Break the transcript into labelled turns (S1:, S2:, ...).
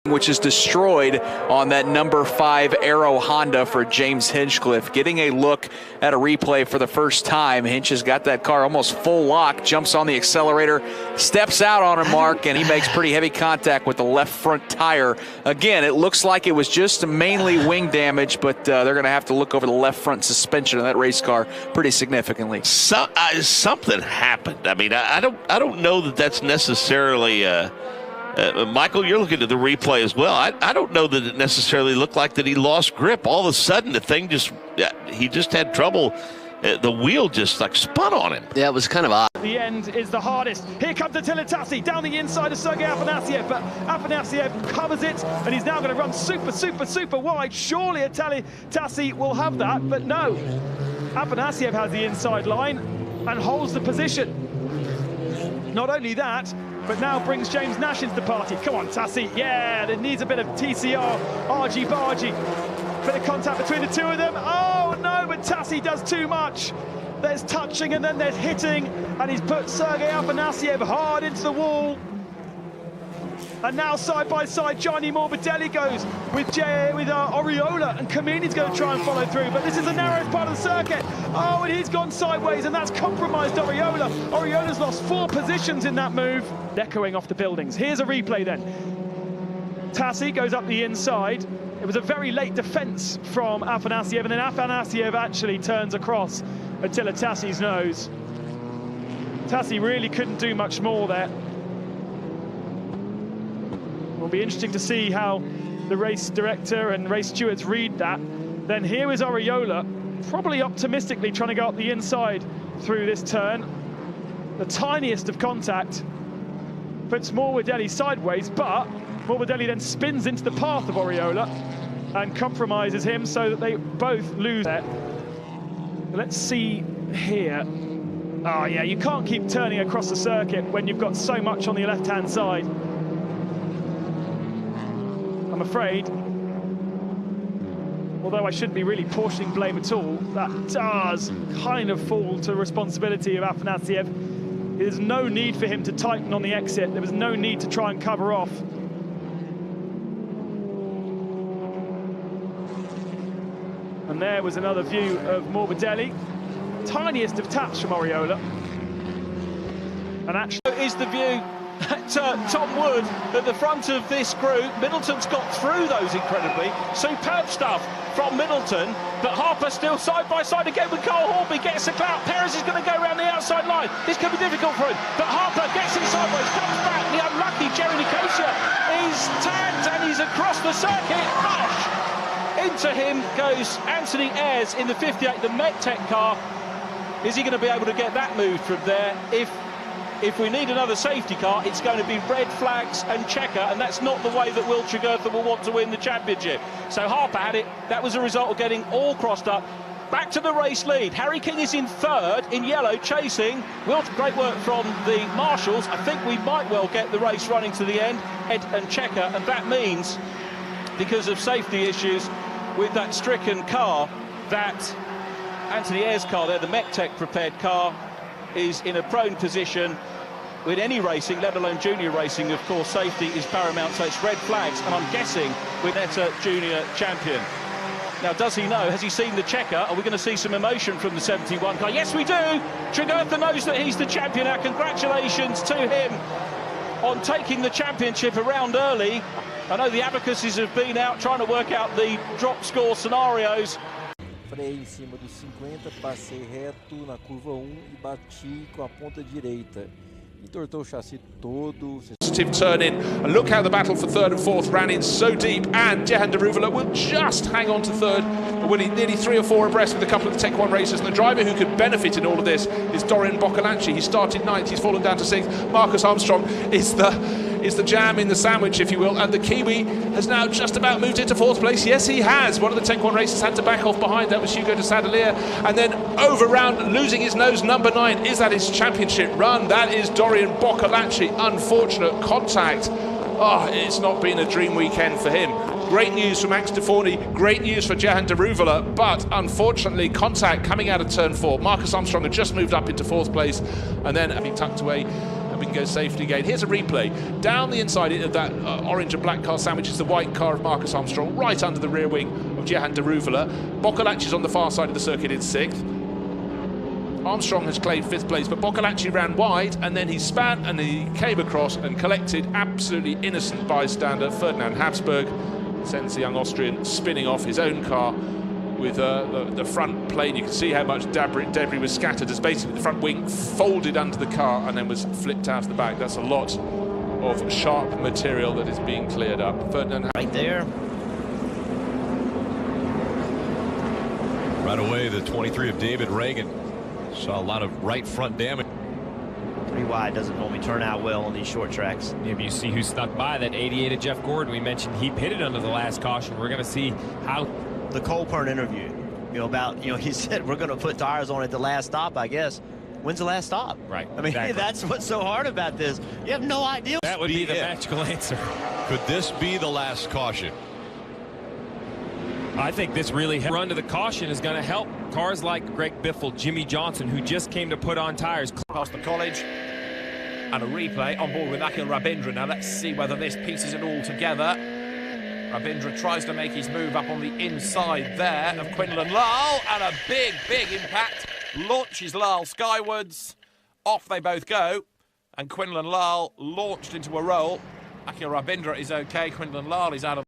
S1: which is destroyed on that number 5 Aero Honda for James Hinchcliffe. Getting a look at a replay for the first time. Hinch has got that car almost full lock, jumps on the accelerator, steps out on a mark, and he makes pretty heavy contact with the left front tire. Again, it looks like it was just mainly wing damage, but they're going to have to look over the left front suspension of that race car pretty significantly.
S2: Something happened. I mean, I don't know that that's necessarily Michael, you're looking at the replay as well. I don't know that it necessarily looked like that he lost grip. All of a sudden, the thing he just had trouble. The wheel just like spun on him.
S3: Yeah, it was kind of odd.
S4: The end is the hardest. Here comes Attila Tassi down the inside of Sergei Afanasiev, but Afanasiev covers it, and he's now going to run super wide. Surely Attila Tassi will have that, but no. Afanasiev has the inside line and holds the position. Not only that, but now brings James Nash into the party. Come on, Tassi. Yeah, there needs a bit of TCR, argy-bargy. Bit of contact between the two of them. Oh, no, but Tassi does too much. There's touching and then there's hitting, and he's put Sergei Afanasiev hard into the wall. And now side by side, Gianni Morbidelli goes with Oriola, and Camini's going to try and follow through, but this is the narrowest part of the circuit. Oh, and he's gone sideways, and that's compromised Oriola. Oriola's lost 4 positions in that move. Echoing off the buildings. Here's a replay then. Tassi goes up the inside. It was a very late defense from Afanasiev, and then Afanasiev actually turns across Attila Tassi's nose. Tassi really couldn't do much more there. It'll be interesting to see how the race director and race stewards read that. Then here is Oriola, probably optimistically trying to go up the inside through this turn. The tiniest of contact puts Morbidelli sideways, but Morbidelli then spins into the path of Oriola and compromises him so that they both lose there. Let's see here. Oh yeah, you can't keep turning across the circuit when you've got so much on the left-hand side. I'm afraid, although I shouldn't be really portioning blame at all, that does kind of fall to the responsibility of Afanasiev. There's no need for him to tighten on the exit. There was no need to try and cover off. And there was another view of Morbidelli. Tiniest of taps from Oriola. And actually is the view at Tom Wood at the front of this group. Middleton's got through those incredibly. Superb stuff from Middleton, but Harper still side by side again with Cole Horby, gets the clout. Perez is going to go around the outside line. This could be difficult for him, but Harper gets him sideways, comes back. The unlucky Jerry Nicosia is tagged and he's across the circuit. Gosh! Into him goes Anthony Ayres in the 58, the MedTech car. Is he going to be able to get that moved from there? If we need another safety car, it's going to be red flags and checker, and that's not the way that Will Tregurtha will want to win the championship. So Harper had it. That was a result of getting all crossed up. Back to the race lead. Harry King is in third, in yellow, chasing. Will, great work from the marshals. I think we might well get the race running to the end. Ed and checker, and that means, because of safety issues with that stricken car, that Anthony Ayres' car there, the MedTech prepared car, is in a prone position. With any racing, let alone junior racing, of course, safety is paramount, so it's red flags, and I'm guessing with Netta junior champion. Now, does he know? Has he seen the checker? Are we going to see some emotion from the 71 car? Yes, we do! Tregurtha knows that he's the champion now. Congratulations to him on taking the championship around early. I know the abacuses have been out trying to work out the drop score scenarios.
S5: Freio em cima dos 50, passei reto na curva 1 e bati com a ponta direita. Entortou o chassi todo.
S6: Turn in, and look how the battle for third and fourth ran in so deep, and Jehan Daruvula will just hang on to third, winning nearly 3 or 4 abreast with a couple of the Tech 1 racers. And the driver who could benefit in all of this is Dorian Boccolacci. He started 9th, he's fallen down to 6th. Marcus Armstrong is the jam in the sandwich, if you will, and the Kiwi has now just about moved into 4th place. Yes, he has. One of the Tech 1 racers had to back off behind. That was Hugo de Sadalier, and then over round, losing his nose, number 9. Is that his championship run? That is Dorian Boccolacci. Unfortunate contact. Oh, it's not been a dream weekend for him. Great news for Max Deforney, great news for Jehan Daruvula, but unfortunately contact coming out of turn 4. Marcus Armstrong had just moved up into 4th place, and then being tucked away and we can go safely again. Here's a replay. Down the inside of that orange and black car sandwich is the white car of Marcus Armstrong, right under the rear wing of Jehan de Ruvela. Boccolacci's on the far side of the circuit in 6th. Armstrong has claimed 5th place, but Boccolacci ran wide, and then he span and he came across and collected absolutely innocent bystander Ferdinand Habsburg. Sends the young Austrian spinning off his own car with the front plane. You can see how much debris was scattered as basically the front wing folded under the car and then was flipped out of the back. That's a lot of sharp material that is being cleared up. Ferdinand
S3: right there.
S7: Right away, the 23 of David Reagan saw a lot of right front damage.
S3: 3 wide doesn't normally turn out well on these short tracks.
S8: Maybe you see who snuck by, that 88 of Jeff Gordon. We mentioned he pitted under the last caution. We're going to see how
S3: the Colburn interview, he said we're going to put tires on at the last stop, I guess. When's the last stop?
S8: Right.
S3: I mean, exactly. That's what's so hard about this. You have no idea.
S8: That would be the magical answer.
S7: Could this be the last caution?
S8: I think this really run to the caution is going to help cars like Greg Biffle, Jimmy Johnson, who just came to put on tires.
S9: Past the college, and a replay on board with Akhil Rabindra. Now let's see whether this pieces it all together. Rabindra tries to make his move up on the inside there of Quinlan Lal, and a big impact. Launches Lal skywards. Off they both go, and Quinlan Lal launched into a roll. Akhil Rabindra is okay. Quinlan Lal is out of